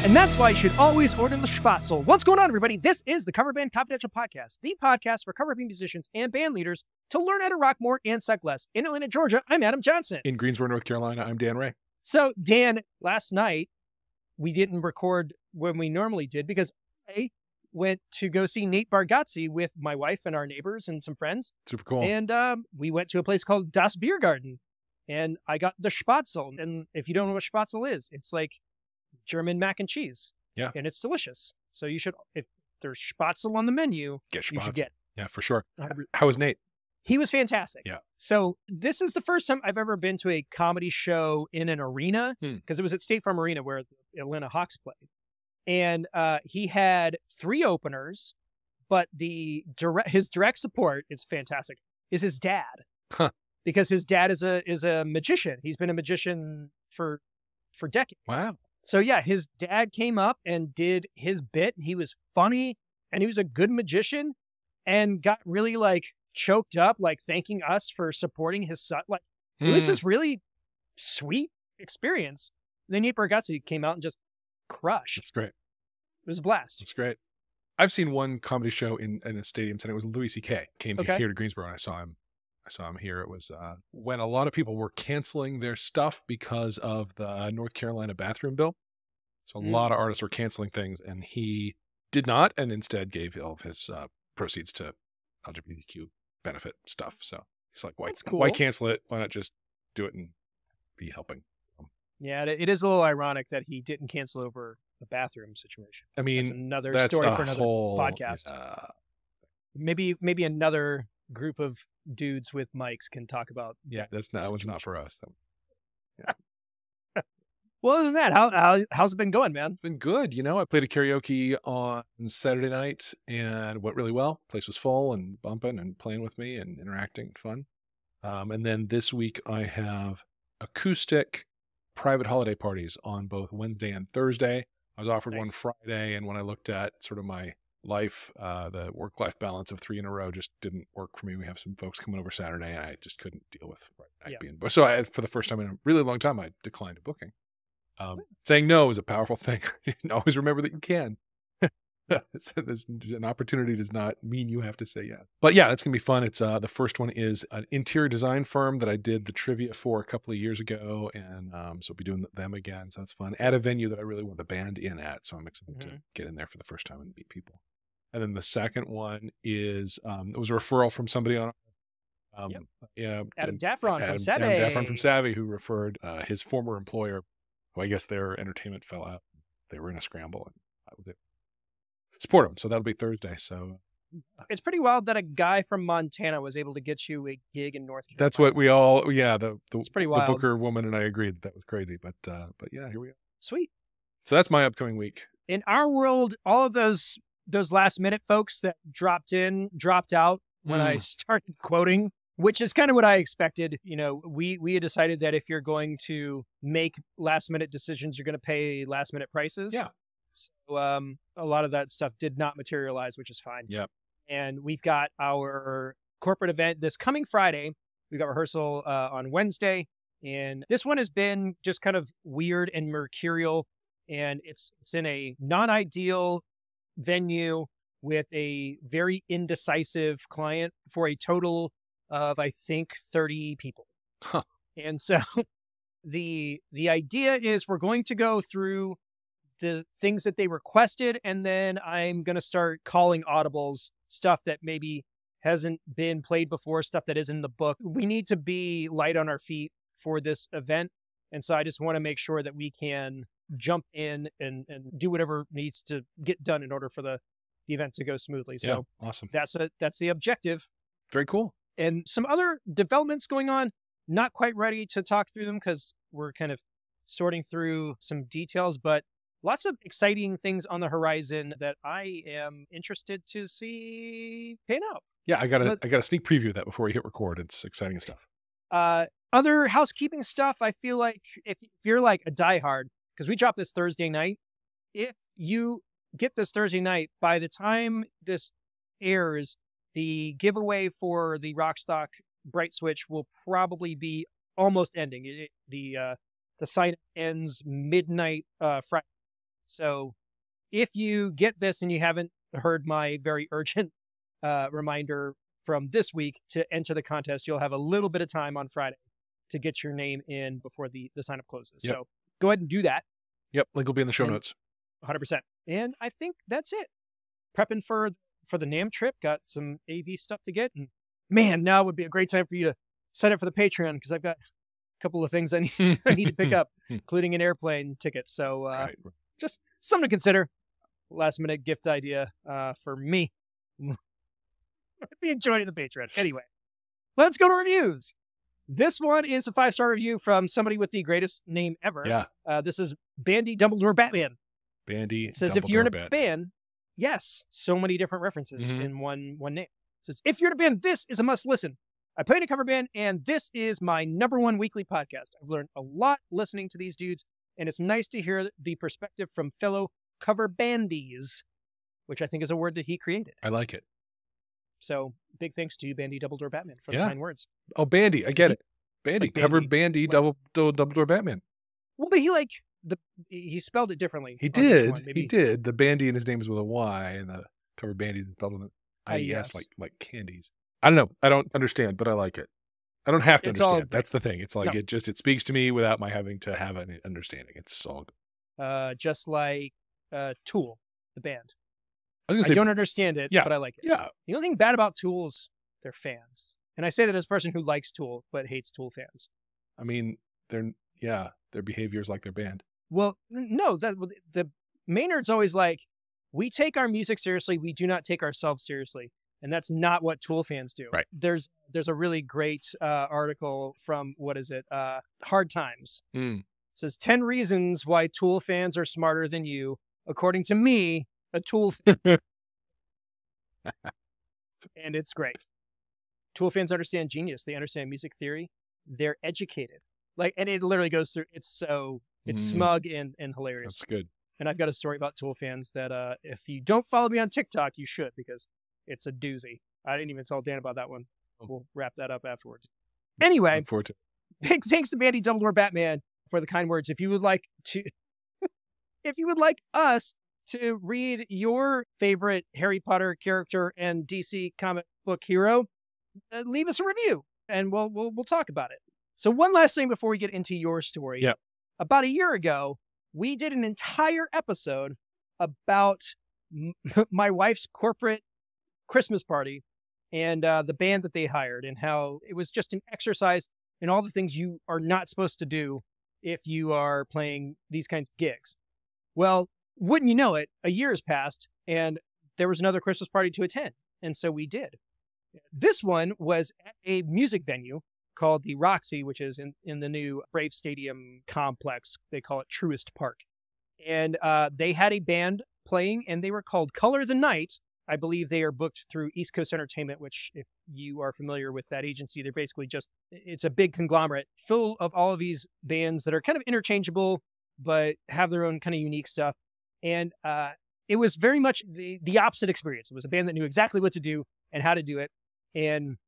And that's why you should always order the Spatzel. What's going on, everybody? This is the Cover Band Confidential Podcast, the podcast for cover band musicians and band leaders to learn how to rock more and suck less. In Atlanta, Georgia, I'm Adam Johnson. In Greensboro, North Carolina, I'm Dan Ray. So, Dan, last night, we didn't record when we normally did because I went to go see Nate Bargatze with my wife and our neighbors and some friends. Super cool. And we went to a place called Das Biergarten. And I got the Spatzel. And if you don't know what Spatzel is, it's like German mac and cheese. Yeah. And it's delicious. So you should, if there's Spatzel on the menu, Get you should get it. Yeah, for sure. How was Nate? He was fantastic. Yeah. So this is the first time I've ever been to a comedy show in an arena because it was at State Farm Arena where the Atlanta Hawks played. And he had 3 openers, but his direct support, it's fantastic, is his dad. Huh. Because his dad is a magician. He's been a magician for decades. Wow. So yeah, his dad came up and did his bit. He was funny and he was a good magician and got really like choked up, like thanking us for supporting his son. Like it was this really sweet experience. Then Nate Bargatze came out and just crushed. That's great. It was a blast. That's great. I've seen one comedy show in a stadium setting. It was Louis C.K. came here to Greensboro and I saw him here. It was when a lot of people were canceling their stuff because of the North Carolina bathroom bill. So a lot of artists were canceling things, and he did not, and instead gave all of his proceeds to LGBTQ benefit stuff. So he's like, why cancel it? Why not just do it and be helping? Yeah, it is a little ironic that he didn't cancel over the bathroom situation. I mean, that's another story for another podcast. Maybe another group of dudes with mics can talk about. Yeah, that one's not for us. Yeah. Well, other than that, how's it been going, man? It's been good. You know, I played a karaoke on Saturday night and went really well. Place was full and bumping and playing with me and interacting. Fun. And then this week I have acoustic private holiday parties on both Wednesday and Thursday. I was offered one Friday, and when I looked at sort of my life, the work-life balance of 3 in a row just didn't work for me. We have some folks coming over Saturday, and I just couldn't deal with being booked. So for the first time in a really long time, I declined a booking. Saying no is a powerful thing. Always remember that you can. So an opportunity does not mean you have to say yes. But yeah, it's going to be fun. It's the first one is an interior design firm that I did the trivia for a couple of years ago. And so I'll be doing them again. So that's fun. At a venue that I really want the band in at. So I'm excited to get in there for the first time and meet people. And then the second one is, it was a referral from somebody on Adam Daffron from Savvy. Adam Daffron from Savvy, who referred his former employer, who I guess their entertainment fell out. They were in a scramble, and I would support them. So that'll be Thursday. So it's pretty wild that a guy from Montana was able to get you a gig in North Carolina. That's what we all, it's pretty wild. The Booker woman and I agreed that was crazy, but yeah, here we are. Sweet. So that's my upcoming week. In our world, all of those last minute folks that dropped out when I started quoting, which is kind of what I expected. You know, we had decided that if you're going to make last minute decisions, you're going to pay last minute prices. Yeah. So a lot of that stuff did not materialize, which is fine. Yep. And we've got our corporate event this coming Friday. We've got rehearsal on Wednesday. And this one has been just kind of weird and mercurial. And it's in a non-ideal venue with a very indecisive client for a total of, I think, 30 people. Huh. And so the idea is we're going to go through the things that they requested, and then I'm going to start calling audibles, stuff that maybe hasn't been played before, stuff that is in the book. We need to be light on our feet for this event. And so I just want to make sure that we can jump in and do whatever needs to get done in order for the event to go smoothly. So awesome. That's the objective. Very cool. And some other developments going on, not quite ready to talk through them because we're kind of sorting through some details, but lots of exciting things on the horizon that I am interested to see pan out. Yeah, I got a sneak preview of that before we hit record. It's exciting stuff. Other housekeeping stuff, I feel like if you're like a diehard, because we dropped this Thursday night, if you get this Thursday night, by the time this airs, the giveaway for the Rockstock Bright Switch will probably be almost ending. The sign ends midnight Friday. So if you get this and you haven't heard my very urgent reminder from this week to enter the contest, you'll have a little bit of time on Friday to get your name in before the sign up closes. Yep. So go ahead and do that. Yep. Link will be in the show notes. 100%. And I think that's it. Prepping for the NAMM trip. Got some AV stuff to get. And man, now would be a great time for you to sign up for the Patreon because I've got a couple of things I need to pick up, including an airplane ticket. So Right. just something to consider. Last minute gift idea for me. I'd be enjoying the Patreon. Anyway, let's go to reviews. This one is a 5-star review from somebody with the greatest name ever. Yeah. This is Bandy Dumbledore Batman. Bandy. It says, Dumbledore if you're in a Bat. band, yes, so many different references in one name. It says, if you're in a band, this is a must listen. I play in a cover band, and this is my #1 weekly podcast. I've learned a lot listening to these dudes, and it's nice to hear the perspective from fellow cover bandies, which I think is a word that he created. I like it. So big thanks to Bandy Dumbledore Batman for the kind words. Oh, Bandy. I get it. Bandy. Like Covered Bandy Dumbledore Batman. Well, but he spelled it differently. He did. He did. The Bandy in his name is with a Y, and the covered Bandy is spelled with an I-E-S, like candies. I don't know. I don't understand, but I like it. I don't have to understand. That's the thing. It's like it speaks to me without my having to have an understanding. It's all good. Just like Tool, the band. I don't understand it, but I like it. Yeah. The only thing bad about Tool is their fans. And I say that as a person who likes Tool, but hates Tool fans. I mean, their behavior is like their band. Well, no, the Maynard's always like, we take our music seriously. We do not take ourselves seriously. And that's not what Tool fans do. Right. There's a really great article from, Hard Times. It says 10 reasons why Tool fans are smarter than you. According to me, a Tool fan. And it's great. Tool fans understand genius. They understand music theory. They're educated. And it literally goes through. It's smug and hilarious. That's good. And I've got a story about Tool fans that if you don't follow me on TikTok, you should, because it's a doozy. I didn't even tell Dan about that one. We'll wrap that up afterwards. Anyway, Look forward to it. big thanks to Bandy Dumbledore Batman for the kind words. If you would like us to read your favorite Harry Potter character and DC comic book hero, leave us a review and we'll talk about it. So one last thing before we get into your story. Yeah. About a year ago, we did an entire episode about my wife's corporate Christmas party and the band that they hired and how it was just an exercise in all the things you are not supposed to do if you are playing these kinds of gigs. Well, wouldn't you know it, a year has passed and there was another Christmas party to attend. And so we did. This one was at a music venue called the Roxy, which is in the new Brave Stadium complex. They call it Truist Park. And they had a band playing and they were called Color the Night. I believe they are booked through East Coast Entertainment, which if you are familiar with that agency, they're basically it's a big conglomerate full of all of these bands that are kind of interchangeable, but have their own kind of unique stuff. And it was very much the opposite experience. It was a band that knew exactly what to do and how to do it. And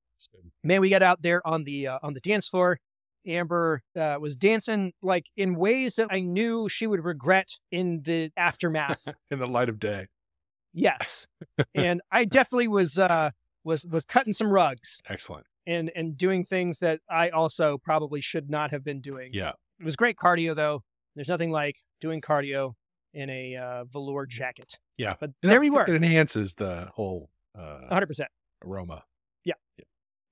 man, we got out there on the dance floor. Amber was dancing like in ways that I knew she would regret in the aftermath. In the light of day. Yes. And I definitely was cutting some rugs. Excellent. And doing things that I also probably should not have been doing. Yeah. It was great cardio though. There's nothing like doing cardio in a velour jacket. Yeah. But there we were. It enhances the whole 100%. aroma. Yeah.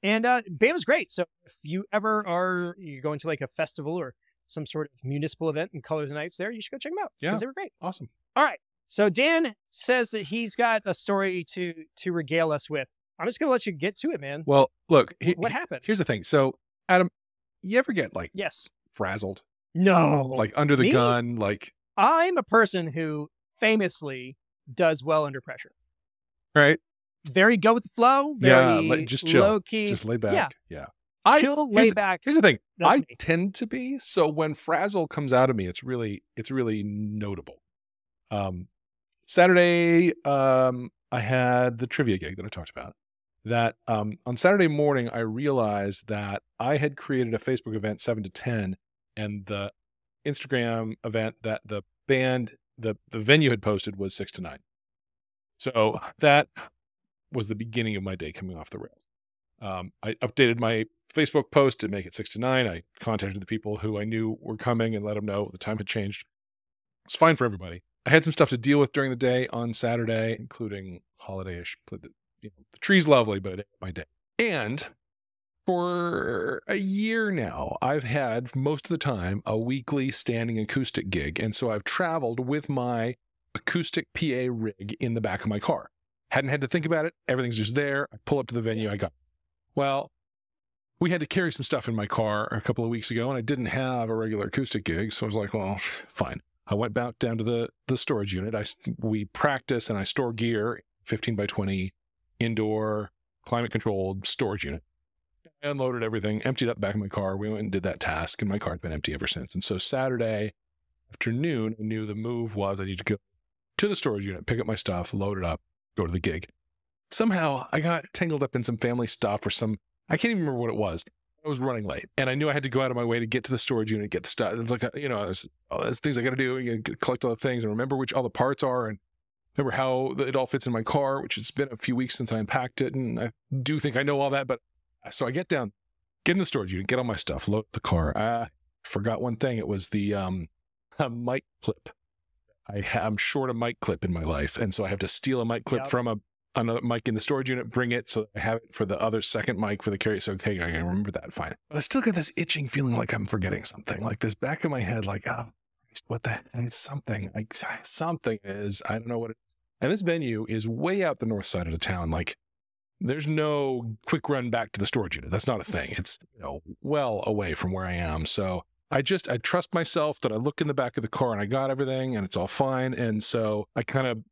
And band was great. So if you ever you're going to like a festival or some sort of municipal event and Color the Nights there, you should go check them out. Yeah. Because they were great. Awesome. All right. So Dan says that he's got a story to regale us with. I'm just going to let you get to it, man. Well, look. What happened? Here's the thing. So, Adam, you ever get yes, frazzled? No. Like under the gun? Like I'm a person who famously does well under pressure. Right. Very go with the flow. Very just chill. Low key. Just lay back. Yeah. Chill, lay back. Here's the thing. That's I me. tend to be. So when frazzle comes out of me, it's really notable. Saturday, I had the trivia gig that I talked about. That on Saturday morning, I realized that I had created a Facebook event 7 to 10, and the Instagram event that the band the venue had posted was 6 to 9. So that was the beginning of my day coming off the rails. I updated my Facebook post to make it 6 to 9. I contacted the people who I knew were coming and let them know the time had changed. It's fine for everybody. I had some stuff to deal with during the day on Saturday, including holiday-ish. The tree's lovely, but it ain't my day. And for a year now, I've had most of the time a weekly standing acoustic gig. And so I've traveled with my acoustic PA rig in the back of my car. Hadn't had to think about it. Everything's just there. I pull up to the venue. I go, well, we had to carry some stuff in my car a couple of weeks ago, and I didn't have a regular acoustic gig. So I was like, well, fine. I went back down to the storage unit. We practice and I store gear, 15 by 20 indoor climate controlled storage unit. I unloaded everything, emptied up the back of my car. We went and did that task, and my car's been empty ever since. And so Saturday afternoon, I knew the move was I need to go to the storage unit, pick up my stuff, load it up, go to the gig. Somehow I got tangled up in some family stuff or I can't even remember what it was. I was running late, and I knew I had to go out of my way to get to the storage unit, get the stuff. It's like, there's all those things I got to do. You collect all the things and remember which all the parts are and remember how it all fits in my car, which it's been a few weeks since I unpacked it. And I do think I know all that. But so I get down, get in the storage unit, get all my stuff, load the car. I forgot one thing. It was the mic clip. I'm short a mic clip in my life. And so I have to steal a mic clip from another mic in the storage unit, bring it so I have it for the other second mic for the carry. So, okay, I can remember that, fine. But I still get this itching feeling like I'm forgetting something, like this back of my head, like, what the heck? It's something. Like, something is, I don't know what it is. And this venue is way out the north side of the town. Like, there's no quick run back to the storage unit. That's not a thing. It's, well away from where I am. So I trust myself that I look in the back of the car and I got everything and it's all fine. And so I kind of,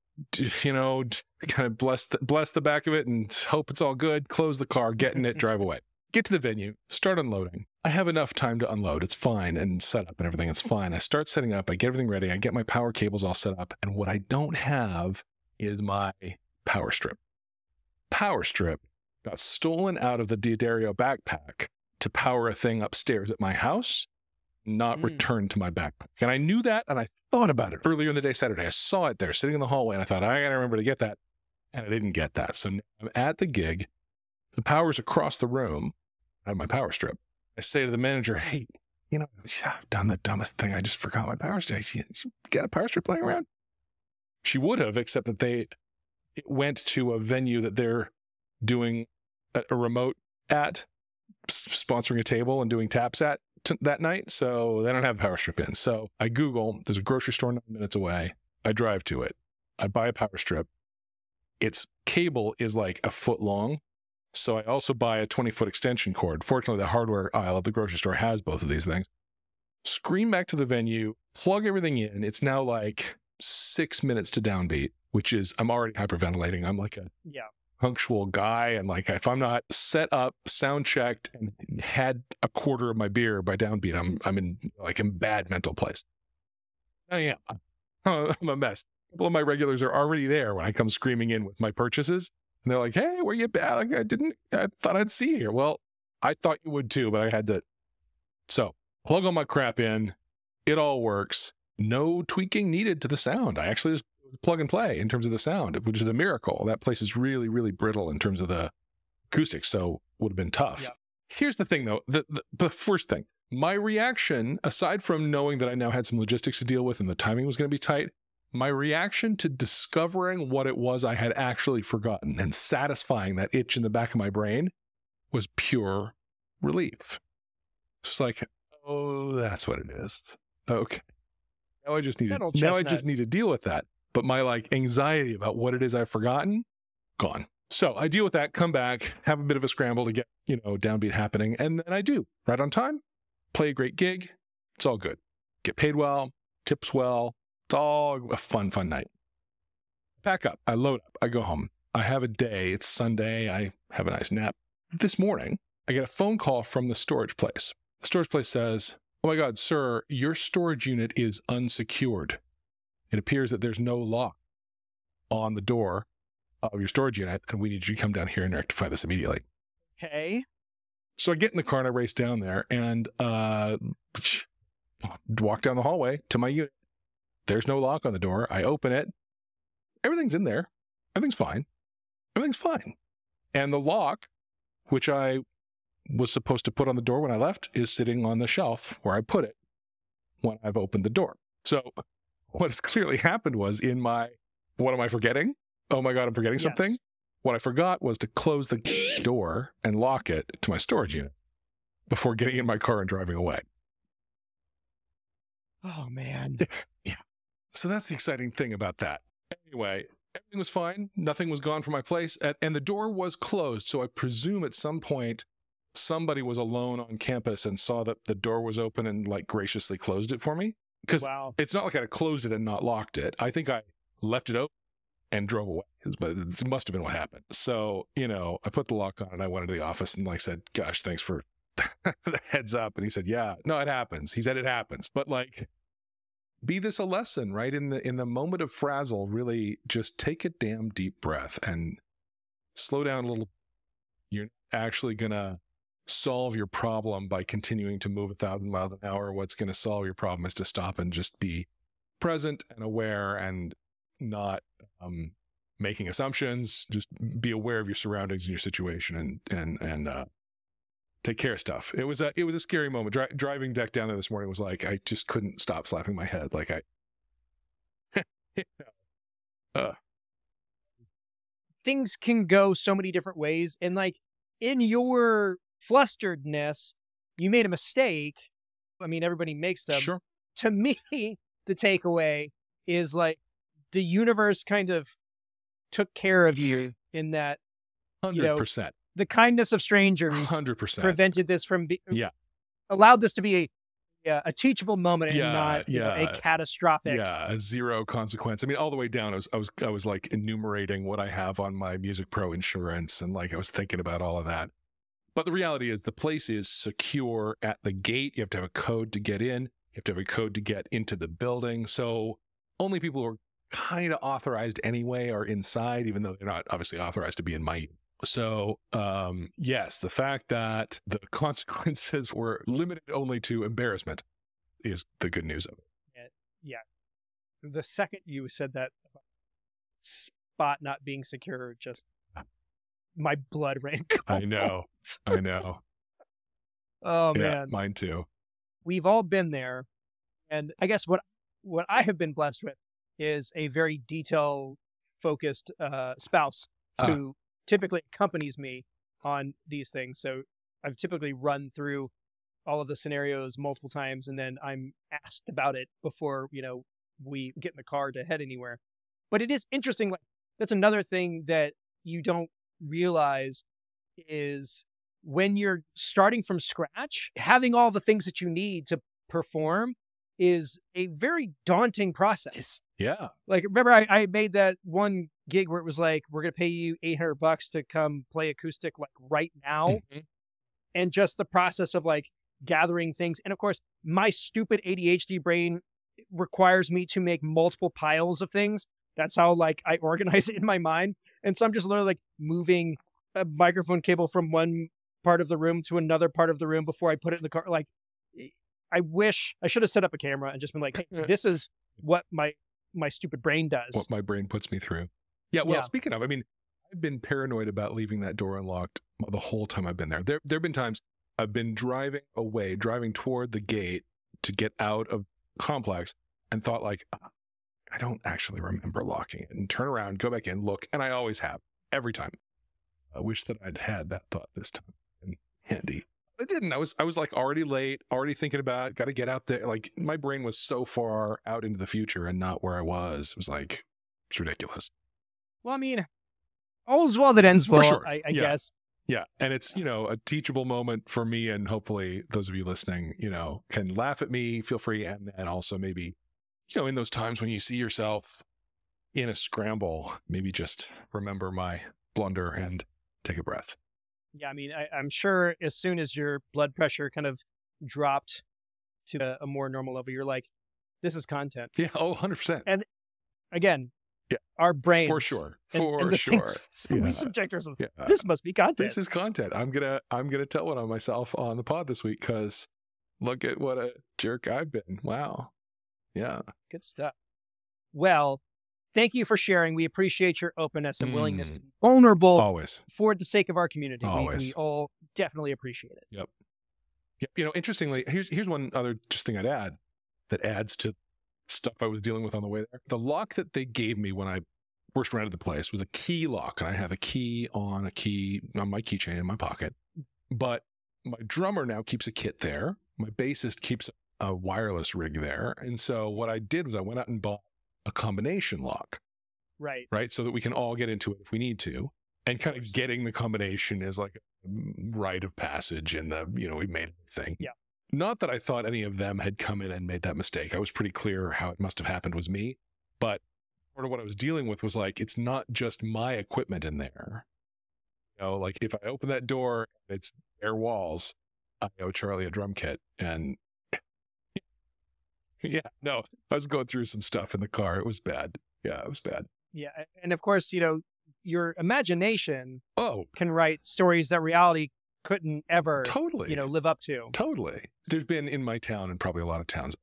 bless the back of it and hope it's all good, close the car, get in it, drive away. Get to the venue, start unloading. I have enough time to unload. It's fine. And set up and everything. It's fine. I start setting up. I get everything ready. I get my power cables all set up. And what I don't have is my power strip. Power strip got stolen out of the D'Addario backpack to power a thing upstairs at my house, not returned to my backpack. And I knew that, and I thought about it earlier in the day Saturday. I saw it there sitting in the hallway, and I thought, I got to remember to get that. And I didn't get that. So now I'm at the gig. The power's across the room. I have my power strip. I say to the manager, hey, I've done the dumbest thing. I just forgot my power strip. You got a power strip laying around? She would have, except that it went to a venue that they're doing a remote at, sponsoring a table and doing taps at that night. So they don't have a power strip in. So I Google, there's a grocery store 9 minutes away. I drive to it. I buy a power strip. Its cable is like a foot long. So I also buy a 20-foot extension cord. Fortunately, the hardware aisle of the grocery store has both of these things. Scream back to the venue, plug everything in. It's now like 6 minutes to downbeat, which is, I'm already hyperventilating. I'm like a punctual guy. And like, if I'm not set up, sound checked, and had a quarter of my beer by downbeat, I'm in bad mental place. I am. I'm a mess. A couple of my regulars are already there when I come screaming in with my purchases. And they're like, hey, where you at? Like, I thought I'd see you here. Well, I thought you would too, but I had to. So plug all my crap in. It all works. No tweaking needed to the sound. I actually just plug and play in terms of the sound, which is a miracle. That place is really, really brittle in terms of the acoustics, so would have been tough. Yeah. Here's the thing, though. The first thing, my reaction, aside from knowing that I now had some logistics to deal with and the timing was going to be tight, my reaction to discovering what it was I had actually forgotten and satisfying that itch in the back of my brain was pure relief. Just like, oh, that's what it is. Okay. Now I just need to deal with that. But my anxiety about what it is I've forgotten, gone. So I deal with that, come back, have a bit of a scramble to get, downbeat happening. And then I do, right on time, play a great gig. It's all good. Get paid well, tips well. It's all a fun night. Pack up. I load up. I go home. I have a day. It's Sunday. I have a nice nap. This morning, I get a phone call from the storage place. The storage place says, oh my God, sir, your storage unit is unsecured. It appears that there's no lock on the door of your storage unit, and we need you to come down here and rectify this immediately. Okay. So I get in the car and I race down there and walk down the hallway to my unit. There's no lock on the door. I open it. Everything's in there. Everything's fine. Everything's fine. And the lock, which I was supposed to put on the door when I left, is sitting on the shelf where I put it when I've opened the door. So what has clearly happened was what am I forgetting? Oh my God, I'm forgetting something. What I forgot was to close the door and lock it to my storage unit before getting in my car and driving away. Oh, man. Yeah. So that's the exciting thing about that. Anyway, everything was fine. Nothing was gone from my place. And the door was closed. So I presume at some point somebody was alone on campus and saw that the door was open and like graciously closed it for me. Because it's not like I had closed it and not locked it. I think I left it open and drove away. But it must have been what happened. So, I put the lock on and I went into the office and said, gosh, thanks for the heads up. And he said, yeah, no, it happens. He said, it happens. But be this a lesson, right? In the moment of frazzle, really just take a damn deep breath and slow down a little. You're actually going to solve your problem by continuing to move 1,000 miles an hour. What's going to solve your problem is to stop and just be present and aware and not making assumptions. Just be aware of your surroundings and your situation and take care of stuff. It was a scary moment. Driving back down there this morning was like, I just couldn't stop slapping my head. Things can go so many different ways. And in your flusteredness, you made a mistake. I mean, everybody makes them. Sure. To me, the takeaway is the universe kind of took care of you in that 100%. The kindness of strangers 100% prevented this from allowed this to be a teachable moment and not a catastrophic. Yeah, a zero consequence. I mean, all the way down, I was enumerating what I have on my Music Pro insurance, and I was thinking about all of that. But the reality is the place is secure at the gate. You have to have a code to get in. You have to have a code to get into the building. So only people who are kind of authorized anyway are inside, even though they're not obviously authorized to be in my. So, yes, the fact that the consequences were limited only to embarrassment is the good news of it. Yeah. The second you said that spot not being secure, just my blood ran cold. I know. Oh, yeah, man. Mine too. We've all been there. And I guess what I have been blessed with is a very detail-focused spouse who typically accompanies me on these things. So I've typically run through all of the scenarios multiple times, and then I'm asked about it before, we get in the car to head anywhere. But it is interesting. That's another thing that you don't realize is when you're starting from scratch, having all the things that you need to perform is a very daunting process. Yeah. Remember I made that one gig where it was we're going to pay you $800 to come play acoustic right now. Mm-hmm. And just the process of gathering things. And of course, my stupid ADHD brain requires me to make multiple piles of things. That's how I organize it in my mind. And so I'm just literally moving a microphone cable from one part of the room to another part of the room before I put it in the car. I wish I should have set up a camera and just been hey, this is what my stupid brain does. What my brain puts me through. Yeah. Well, speaking of, I've been paranoid about leaving that door unlocked the whole time I've been there. There have been times I've been driving toward the gate to get out of complex and thought I don't actually remember locking it, and turn around, go back in, look. And I always have, every time. I wish that I'd had that thought this time in handy. I didn't. I was already late, already thinking about, got to get out there. My brain was so far out into the future and not where I was. It was it's ridiculous. Well, all's well that ends well, sure. I guess. Yeah. And it's, a teachable moment for me, and hopefully those of you listening, can laugh at me, feel free. And also maybe, in those times when you see yourself in a scramble, maybe just remember my blunder and take a breath. Yeah, I'm sure as soon as your blood pressure kind of dropped to a more normal level, you're this is content. Yeah, 100%. And again, our brains. For sure. We subject ourselves. Yeah. This must be content. This is content. I'm gonna tell one on myself on the pod this week because look at what a jerk I've been. Wow. Yeah. Good stuff. Well, thank you for sharing. We appreciate your openness and willingness to be vulnerable Always. for the sake of our community. Always. We all definitely appreciate it. Yep. You know, interestingly, here's one other just thing I'd add that adds to stuff I was dealing with on the way there. The lock that they gave me when I first rented the place was a key lock, and I have a key on my keychain in my pocket. But my drummer now keeps a kit there. My bassist keeps a wireless rig there. And so what I did was I went out and bought a combination lock. Right. So that we can all get into it if we need to. And kind of getting the combination is like a rite of passage in the, we made it a thing. Yeah. Not that I thought any of them had come in and made that mistake. I was pretty clear how it must have happened was me. But part of what I was dealing with was like, it's not just my equipment in there. Like if I open that door, it's bare walls. I owe Charlie a drum kit. And I was going through some stuff in the car. It was bad. Yeah, it was bad. Yeah. And of course, your imagination Oh, can write stories that reality couldn't ever totally. Live up to. Totally. There's been in my town and probably a lot of towns,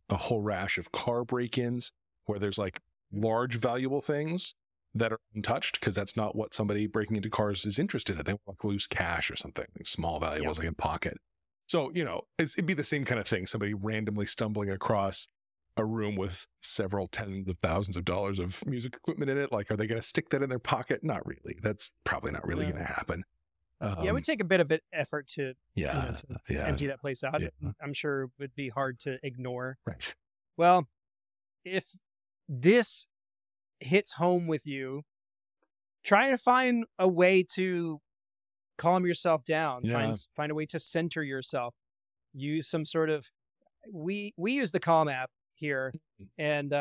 a whole rash of car break-ins where there's like large valuable things that are untouched because that's not what somebody breaking into cars is interested in. They want like loose cash or something, like small valuables like in pocket. So, it'd be the same kind of thing. Somebody randomly stumbling across a room with several tens of thousands of dollars of music equipment in it. Like, are they going to stick that in their pocket? Not really. That's probably not really going to happen. It would take a bit of effort to, to empty that place out. Yeah. I'm sure it would be hard to ignore. Right. Well, if this hits home with you, try to find a way to calm yourself down. Yeah. Find a way to center yourself. Use some sort of, we use the Calm app here, and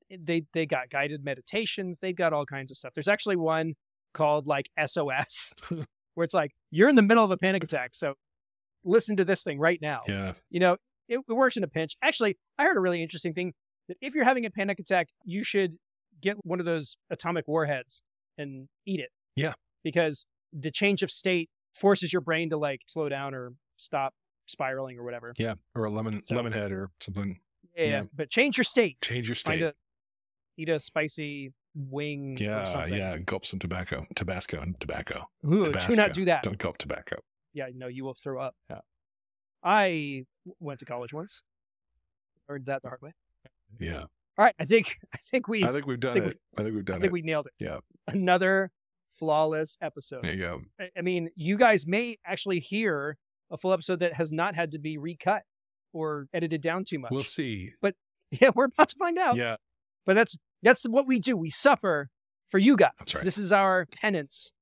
they got guided meditations. They've got all kinds of stuff. There's actually one called like SOS, where it's like, you're in the middle of a panic attack, so listen to this thing right now. Yeah. It works in a pinch. Actually, I heard a really interesting thing that if you're having a panic attack, you should get one of those atomic warheads and eat it. Yeah. Because the change of state forces your brain to like slow down or stop spiraling or whatever. Yeah. Or a lemon head or something. Yeah. But change your state. Change your state. Eat a spicy wing or something. Yeah. Gulp some tobacco. Ooh, Tabasco. do not do that. Don't gulp tobacco. Yeah, no, you will throw up. Yeah. I went to college once. Learned that the hard way. Yeah. All right. I think we've done it. I think we nailed it. Yeah. Another flawless episode. There you go. I mean, you guys may actually hear a full episode that has not had to be recut or edited down too much. We'll see. But yeah, we're about to find out. Yeah. But that's what we do. We suffer for you guys. That's right. This is our penance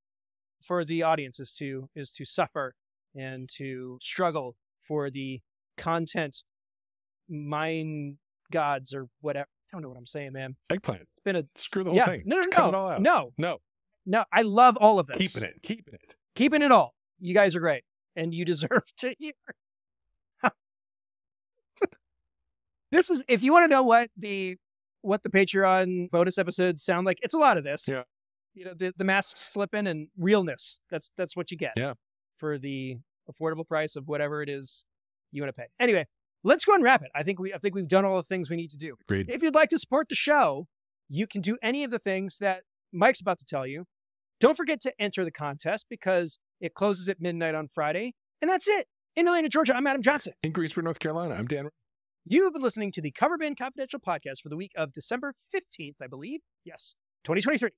for the audience, is to suffer and to struggle for the content mind gods or whatever. I don't know what I'm saying, man. Eggplant. It's been screw the whole thing. No. Cut it all out. No. I love all of this. Keeping it. All. You guys are great, and you deserve to hear. This is, if you want to know what the Patreon bonus episodes sound like, it's a lot of this. Yeah. The masks slipping and realness. That's what you get. Yeah. For the affordable price of whatever it is you want to pay. Anyway, let's go and wrap it. I think we've done all the things we need to do. Agreed. If you'd like to support the show, you can do any of the things that Mike's about to tell you. Don't forget to enter the contest because it closes at midnight on Friday. And that's it. In Atlanta, Georgia, I'm Adam Johnson. In Greensboro, North Carolina, I'm Dan. You have been listening to the Cover Band Confidential podcast for the week of December 15th, I believe. Yes, 2023.